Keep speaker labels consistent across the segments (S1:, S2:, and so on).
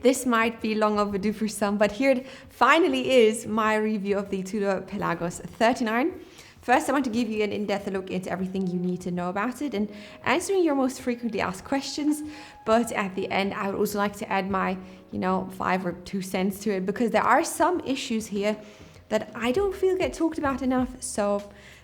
S1: This might be long overdue for some, but here it finally is, my review of the TUDOR Pelagos 39. First, I want to give you an in-depth look into everything you need to know about it and answering your most frequently asked questions. But at the end, I would also like to add my, 5 or 2 cents to it, because there are some issues here that I don't feel get talked about enough. So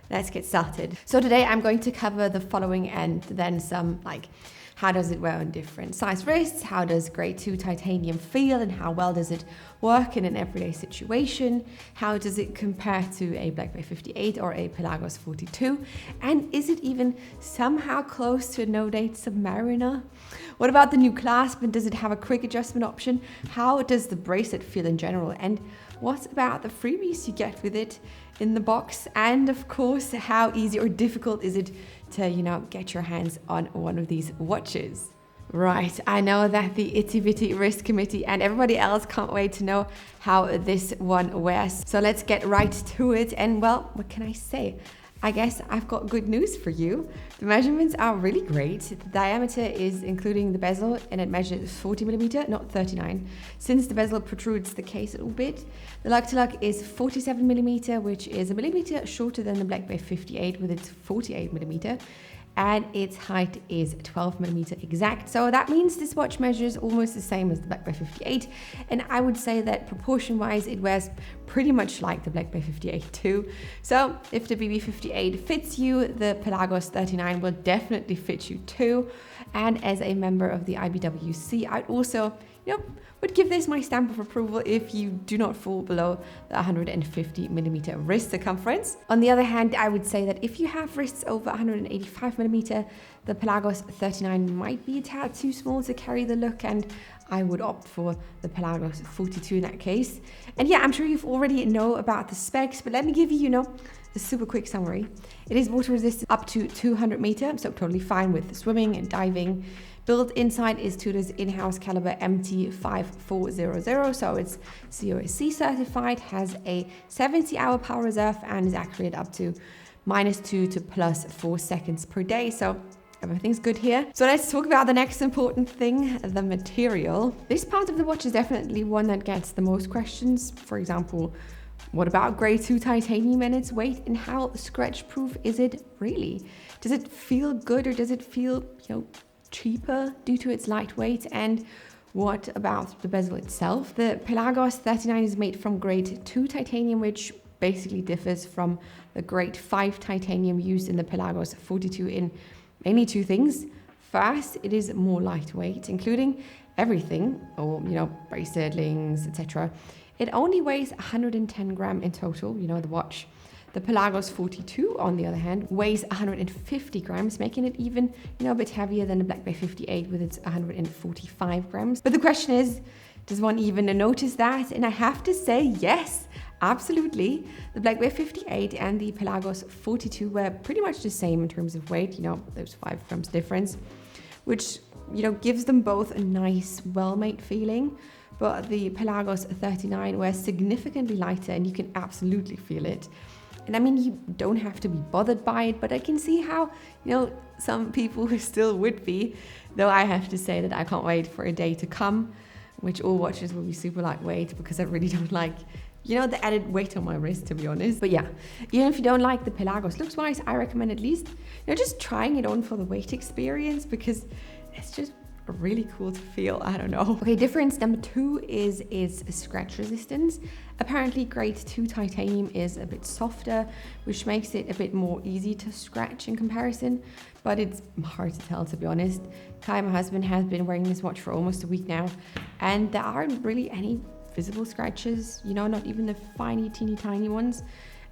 S1: let's get started. So today I'm going to cover the following and then some, like, how does it wear on different size wrists? How does grade 2 titanium feel and how well does it work in an everyday situation? How does it compare to a Black Bay 58 or a Pelagos 42? And is it even somehow close to a no-date Submariner? What about the new clasp, and does it have a quick adjustment option? How does the bracelet feel in general? And what about the freebies you get with it in the box? And of course, how easy or difficult is it to, get your hands on one of these watches? Right, I know that the itty bitty wrist committee and everybody else can't wait to know how this one wears. So let's get right to it. And well, what can I say? I guess I've got good news for you. The measurements are really great. The diameter is including the bezel, and it measures 40mm, not 39. Since the bezel protrudes the case a little bit, the lug-to-lug is 47mm, which is a millimeter shorter than the Black Bay 58 with its 48mm. And its height is 12mm exact. So that means this watch measures almost the same as the Black Bay 58. And I would say that proportion-wise, it wears pretty much like the Black Bay 58 too. So if the BB 58 fits you, the Pelagos 39 will definitely fit you too. And as a member of the IBWC, I'd also, would give this my stamp of approval if you do not fall below the 150mm wrist circumference. On the other hand, I would say that if you have wrists over 185mm, the Pelagos 39 might be a tad too small to carry the look, and I would opt for the Pelagos 42 in that case. And yeah, I'm sure you've already know about the specs, but let me give you, a super quick summary. It is water resistant up to 200 meters, so totally fine with swimming and diving. Built inside is TUDOR's in-house caliber MT5400, so it's COSC certified, has a 70-hour power reserve, and is accurate up to -2 to +4 seconds per day. So everything's good here. So let's talk about the next important thing, the material. This part of the watch is definitely one that gets the most questions. For example, what about grade 2 titanium and its weight, and how scratch-proof is it really? Does it feel good, or does it feel, cheaper due to its lightweight? And what about the bezel itself? The Pelagos 39 is made from grade 2 titanium, which basically differs from the grade 5 titanium used in the Pelagos 42 in mainly 2 things. First, it is more lightweight, including everything, or bracelet, links, etc. It only weighs 110 grams in total, the watch. The Pelagos 42, on the other hand, weighs 150 grams, making it even, a bit heavier than the Black Bay 58 with its 145 grams. But the question is, does one even notice that? And I have to say, yes, absolutely. The Black Bay 58 and the Pelagos 42 were pretty much the same in terms of weight, those 5 grams difference, which, gives them both a nice, well-made feeling. But the Pelagos 39 wears significantly lighter, and you can absolutely feel it. And I mean, you don't have to be bothered by it, but I can see how, some people still would be, though I have to say that I can't wait for a day to come, which all watches will be super lightweight, because I really don't like, the added weight on my wrist, to be honest. But yeah, even if you don't like the Pelagos looks-wise, I recommend at least, just trying it on for the weight experience, because it's just really cool to feel. I don't know. Okay, difference number 2 is its scratch resistance. Apparently grade 2 titanium is a bit softer, which makes it a bit more easy to scratch in comparison, but it's hard to tell, to be honest. Kai, my husband, has been wearing this watch for almost a week now, and there aren't really any visible scratches, not even the teeny tiny ones,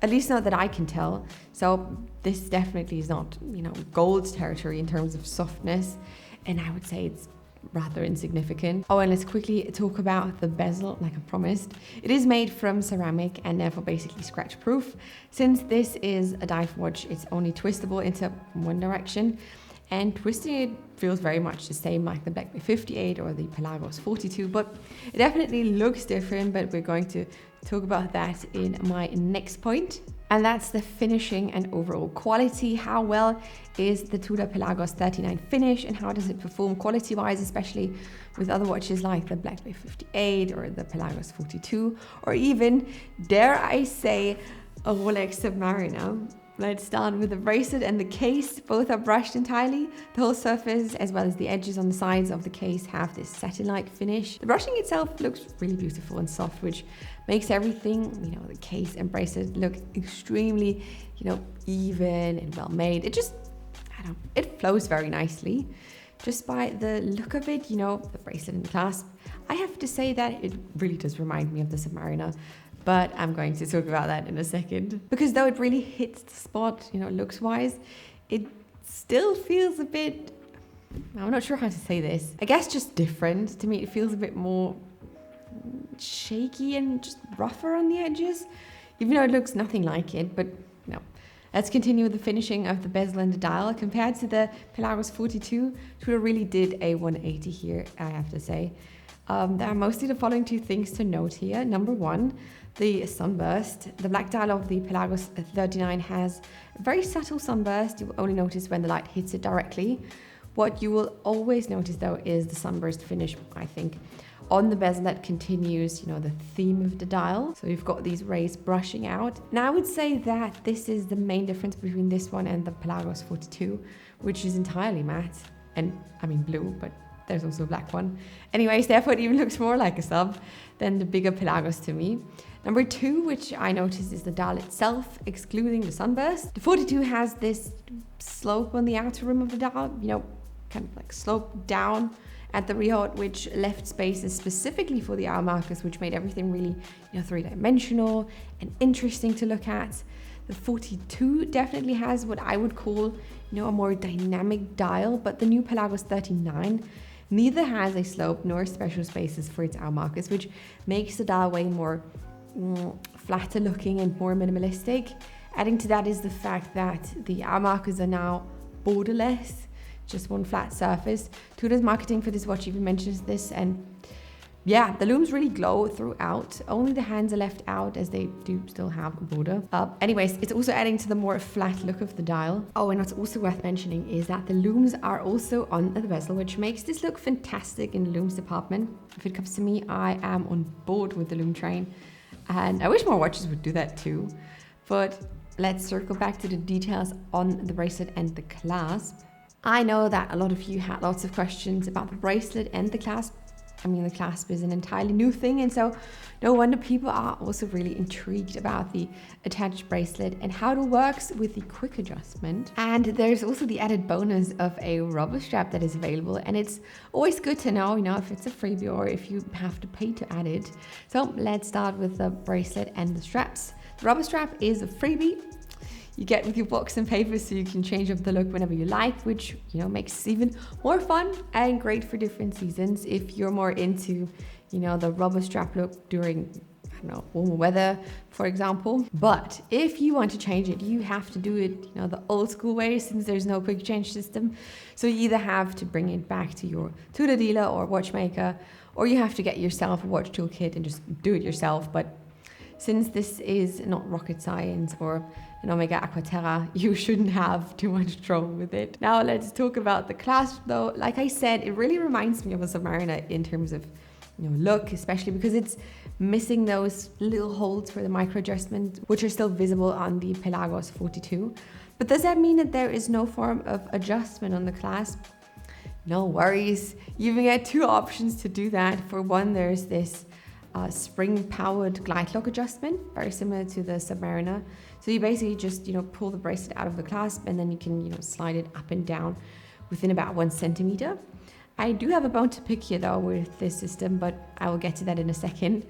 S1: at least not that I can tell. So this definitely is not, gold territory in terms of softness. And I would say it's rather insignificant. Oh, and let's quickly talk about the bezel, like I promised. It is made from ceramic and therefore basically scratch proof. Since this is a dive watch, it's only twistable into one direction. And twisting it feels very much the same like the Black Bay 58 or the Pelagos 42, but it definitely looks different, but we're going to talk about that in my next point. And that's the finishing and overall quality. How well is the TUDOR Pelagos 39 finish, and how does it perform quality-wise, especially with other watches like the Black Bay 58 or the Pelagos 42, or even, dare I say, a Rolex Submariner. Let's start with the bracelet and the case. Both are brushed entirely. The whole surface, as well as the edges on the sides of the case, have this satin-like finish. The brushing itself looks really beautiful and soft, which makes everything, the case and bracelet look extremely, even and well made. It just, it flows very nicely. Just by the look of it, the bracelet and the clasp, I have to say that it really does remind me of the Submariner. But I'm going to talk about that in a second. Because though it really hits the spot, looks-wise, it still feels a bit, I'm not sure how to say this. I guess just different. To me, it feels a bit more shaky and just rougher on the edges. Even though it looks nothing like it, but no. Let's continue with the finishing of the bezel and the dial. Compared to the Pelagos 42, TUDOR really did a 180 here, I have to say. There are mostly the following two things to note here. Number one, the sunburst. The black dial of the Pelagos 39 has a very subtle sunburst. You will only notice when the light hits it directly. What you will always notice though is the sunburst finish, I think, on the bezel that continues, the theme of the dial. So you've got these rays brushing out. Now I would say that this is the main difference between this one and the Pelagos 42, which is entirely matte and blue, but there's also a black one. Anyways, therefore it even looks more like a sub than the bigger Pelagos to me. Number two, which I noticed, is the dial itself, excluding the sunburst. The 42 has this slope on the outer rim of the dial, kind of like slope down at the rehaut, which left spaces specifically for the hour markers, which made everything really, three-dimensional and interesting to look at. The 42 definitely has what I would call, a more dynamic dial, but the new Pelagos 39 neither has a slope nor special spaces for its hour markers, which makes the dial way more flatter looking and more minimalistic. Adding to that is the fact that the hour markers are now borderless, just one flat surface. TUDOR's marketing for this watch even mentions this, and yeah, the looms really glow throughout. Only the hands are left out, as they do still have a border. Anyways, it's also adding to the more flat look of the dial. Oh, and what's also worth mentioning is that the looms are also on the bezel, which makes this look fantastic in the looms department. If it comes to me, I am on board with the loom train, and I wish more watches would do that too. But let's circle back to the details on the bracelet and the clasp. I know that a lot of you had lots of questions about the bracelet and the clasp. The clasp is an entirely new thing, and so no wonder people are also really intrigued about the attached bracelet and how it works with the quick adjustment. And there's also the added bonus of a rubber strap that is available, and it's always good to know, if it's a freebie or if you have to pay to add it. So let's start with the bracelet and the straps. The rubber strap is a freebie. You get with your box and paper, so you can change up the look whenever you like, which makes it even more fun and great for different seasons. If you're more into the rubber strap look during warmer weather, for example. But if you want to change it, you have to do it the old school way, since there's no quick change system. So you either have to bring it back to your TUDOR dealer or watchmaker, or you have to get yourself a watch toolkit and just do it yourself. But since this is not rocket science or an Omega Aquaterra, you shouldn't have too much trouble with it. Now let's talk about the clasp though. Like I said, it really reminds me of a Submariner in terms of look, especially because it's missing those little holes for the micro adjustment, which are still visible on the Pelagos 42. But does that mean that there is no form of adjustment on the clasp? No worries. You even get two options to do that. For one, there's this spring-powered glide lock adjustment, very similar to the Submariner. So you basically just, pull the bracelet out of the clasp, and then you can, slide it up and down within about 1 centimeter. I do have a bone to pick here though with this system, but I will get to that in a second.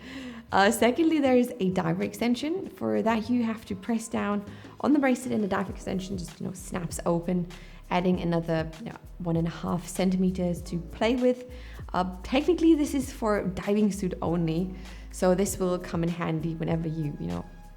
S1: Secondly, there is a diver extension. For that, you have to press down on the bracelet, and the diver extension just, snaps open, adding another 1.5 centimeters to play with. Technically, this is for diving suit only, so this will come in handy whenever you,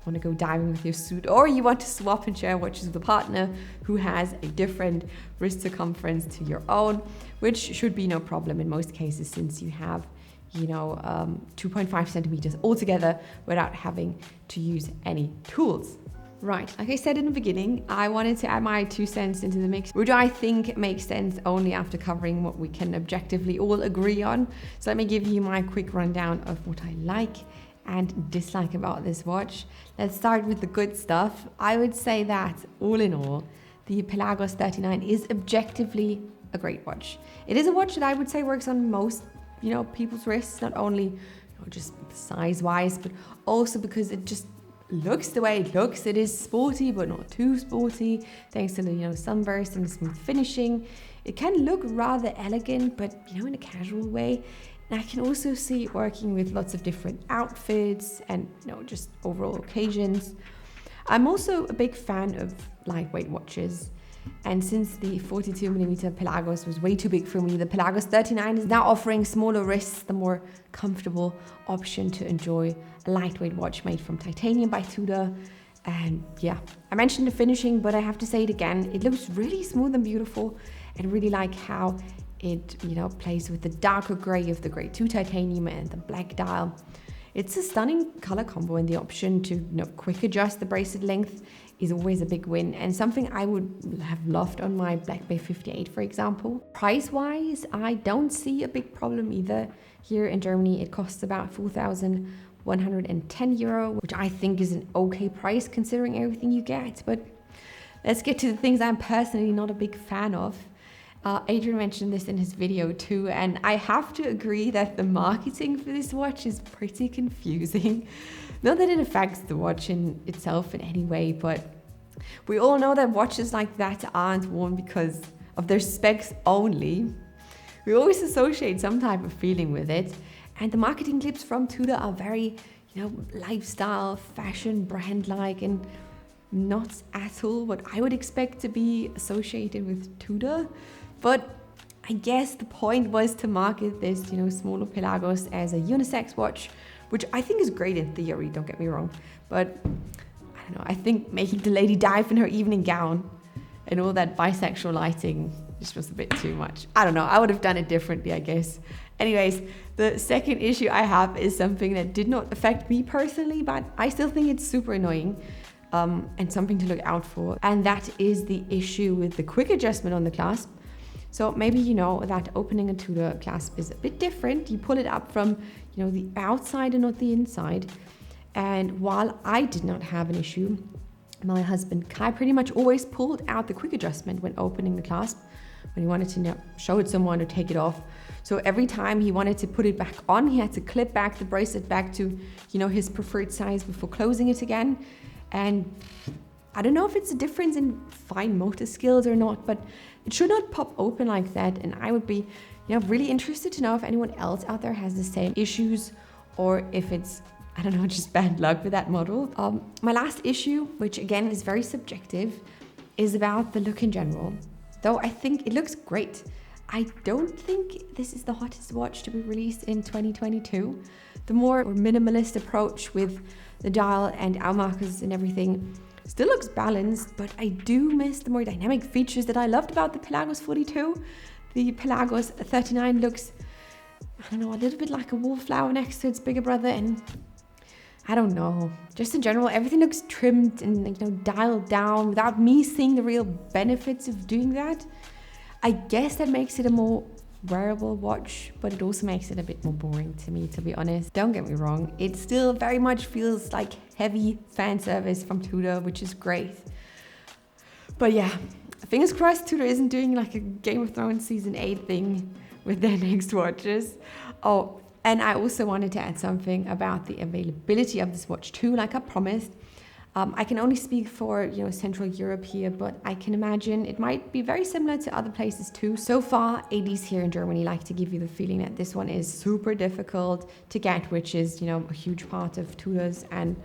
S1: want to go diving with your suit, or you want to swap and share watches with a partner who has a different wrist circumference to your own, which should be no problem in most cases, since you have 2.5 centimeters altogether without having to use any tools. Right, like I said in the beginning, I wanted to add my 2 cents into the mix, which I think makes sense only after covering what we can objectively all agree on. So let me give you my quick rundown of what I like and dislike about this watch. Let's start with the good stuff. I would say that all in all, the Pelagos 39 is objectively a great watch. It is a watch that I would say works on most, people's wrists, not only just size-wise, but also because it just looks the way it looks. It is sporty, but not too sporty, thanks to the sunburst and the smooth finishing. It can look rather elegant, but in a casual way. And I can also see it working with lots of different outfits and just overall occasions. I'm also a big fan of lightweight watches. And since the 42mm Pelagos was way too big for me, the Pelagos 39 is now offering smaller wrists, the more comfortable option to enjoy a lightweight watch made from titanium by Tudor. And yeah, I mentioned the finishing, but I have to say it again, it looks really smooth and beautiful, and really like how it plays with the darker grey of the grade 2 titanium and the black dial. It's a stunning color combo, and the option to quick adjust the bracelet length is always a big win, and something I would have loved on my Black Bay 58, for example. Price-wise, I don't see a big problem either. Here in Germany, it costs about 4,110 euro, which I think is an okay price considering everything you get. But let's get to the things I'm personally not a big fan of. Adrian mentioned this in his video too, and I have to agree that the marketing for this watch is pretty confusing. Not that it affects the watch in itself in any way, but we all know that watches like that aren't worn because of their specs only. We always associate some type of feeling with it, and the marketing clips from Tudor are very, lifestyle, fashion, brand-like, and not at all what I would expect to be associated with Tudor. But I guess the point was to market this, smaller Pelagos as a unisex watch, which I think is great in theory, don't get me wrong. But I don't know, I think making the lady dive in her evening gown and all that bisexual lighting just was a bit too much. I don't know, I would have done it differently, I guess. Anyways, the second issue I have is something that did not affect me personally, but I still think it's super annoying. And something to look out for. And that is the issue with the quick adjustment on the clasp. So maybe that opening a Tudor clasp is a bit different. You pull it up from the outside and not the inside. And while I did not have an issue, my husband Kai pretty much always pulled out the quick adjustment when opening the clasp, when he wanted to show it someone or take it off. So every time he wanted to put it back on, he had to clip back the bracelet back to his preferred size before closing it again. And I don't know if it's a difference in fine motor skills or not, but it should not pop open like that. And I would be, really interested to know if anyone else out there has the same issues, or if it's, I don't know, just bad luck with that model. My last issue, which again is very subjective, is about the look in general. Though I think it looks great, I don't think this is the hottest watch to be released in 2022. The more minimalist approach with the dial and hour markers and everything still looks balanced, but I do miss the more dynamic features that I loved about the Pelagos 42. The Pelagos 39 looks, I don't know, a little bit like a wallflower next to its bigger brother, and I don't know, just in general, everything looks trimmed and dialed down without me seeing the real benefits of doing that. I guess that makes it a more wearable watch, but it also makes it a bit more boring to me, to be honest. Don't get me wrong, it still very much feels like heavy fan service from Tudor, which is great. But yeah, fingers crossed Tudor isn't doing like a Game of Thrones season 8 thing with their next watches. Oh, and I also wanted to add something about the availability of this watch too, like I promised. I can only speak for Central Europe here, but I can imagine it might be very similar to other places too. So far, ADs here in Germany like to give you the feeling that this one is super difficult to get, which is a huge part of Tudor's and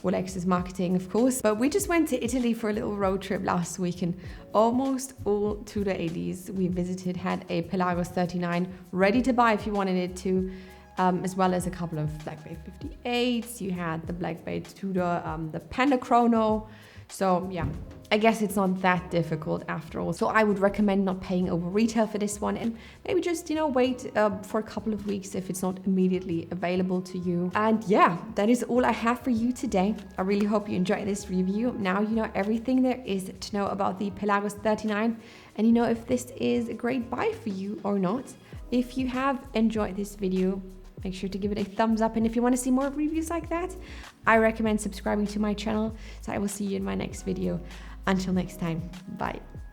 S1: Rolex's marketing, of course. But we just went to Italy for a little road trip last week, and almost all Tudor ADs we visited had a Pelagos 39 ready to buy if you wanted it to. As well as a couple of Black Bay 58s. You had the Black Bay Tudor, the Panda Chrono. So yeah, I guess it's not that difficult after all. So I would recommend not paying over retail for this one, and maybe just, you know, wait for a couple of weeks if it's not immediately available to you. And yeah, that is all I have for you today. I really hope you enjoyed this review. Now you know everything there is to know about the Pelagos 39, and you know if this is a great buy for you or not. If you have enjoyed this video, make sure to give it a thumbs up, and if you want to see more reviews like that, I recommend subscribing to my channel. So I will see you in my next video. Until next time, bye.